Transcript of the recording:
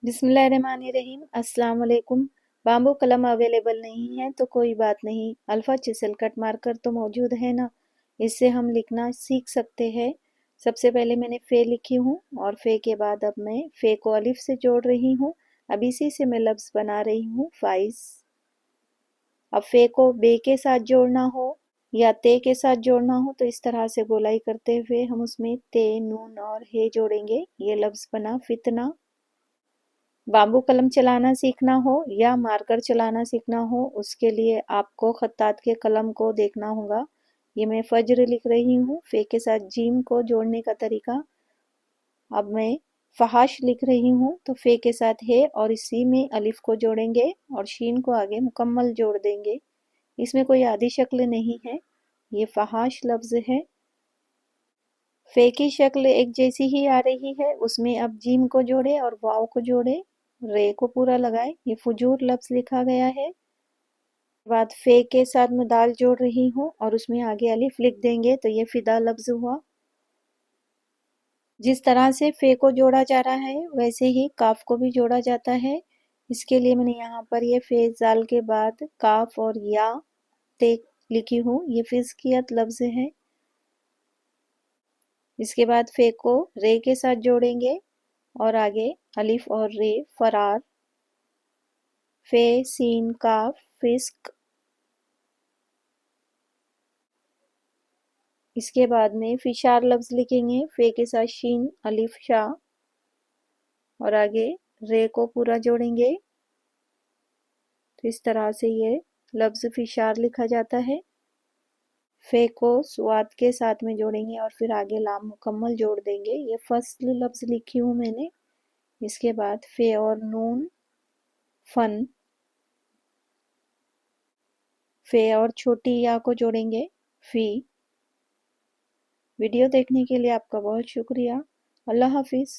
बिस्मिल्लाहिर्रहमानिर्रहीम। अस्सलाम वालेकुम। बाम्बू कलम अवेलेबल नहीं है तो कोई बात नहीं, अल्फ़ा चिसल कट मार्कर तो मौजूद है ना, इससे हम लिखना सीख सकते हैं। सबसे पहले मैंने फ़े लिखी हूँ और फ़े के बाद अब मैं फ़े को अलिफ से जोड़ रही हूँ। अब इसी से मैं लफ्ज़ बना रही हूँ फ़ाइज़। अब फ़े को बे के साथ जोड़ना हो या ते के साथ जोड़ना हो तो इस तरह से गोलाई करते हुए हम उसमें ते, नून और हे जोड़ेंगे। ये लफ्ज़ बना फितना। बाम्बू कलम चलाना सीखना हो या मार्कर चलाना सीखना हो उसके लिए आपको खत्तात के कलम को देखना होगा। ये मैं फज्र लिख रही हूँ। फ़े के साथ जीम को जोड़ने का तरीका। अब मैं फहाश लिख रही हूँ तो फ़े के साथ है और इसी में अलिफ को जोड़ेंगे और शीन को आगे मुकम्मल जोड़ देंगे। इसमें कोई आधी शक्ल नहीं है, ये फहाश लफ्ज़ है। फ़े की शक्ल एक जैसी ही आ रही है, उसमें अब जीम को जोड़े और वाव को जोड़े, रे को पूरा लगाए। ये फुजूर लफ्ज़ लिखा गया है। बाद फ़े के साथ मैं दाल जोड़ रही हूँ और उसमें आगे अलिफ लिख देंगे तो ये फिदा लफ्ज़ हुआ। जिस तरह से फ़े को जोड़ा जा रहा है वैसे ही काफ को भी जोड़ा जाता है। इसके लिए मैंने यहाँ पर ये फ़े ज़ाल के बाद काफ और या ते लिखी हूँ। ये फिज़कियत लफ्ज़ है। इसके बाद फ़े को रे के साथ जोड़ेंगे और आगे अलिफ और रे फरार। फ़े सीन काफ फिस्क। इसके बाद में फिशार लफ्ज़ लिखेंगे। फ़े के साथ शीन अलिफ शाह और आगे रे को पूरा जोड़ेंगे। तो इस तरह से ये लफ्ज़ फिशार लिखा जाता है। फ़े को स्वाद के साथ में जोड़ेंगे और फिर आगे लाम मुकम्मल जोड़ देंगे। ये फसल लफ्ज़ लिखी हूँ मैंने। इसके बाद फ़े और नून फन। फ़े और छोटी या को जोड़ेंगे फ़ी। वीडियो देखने के लिए आपका बहुत शुक्रिया। अल्लाह हाफिज़।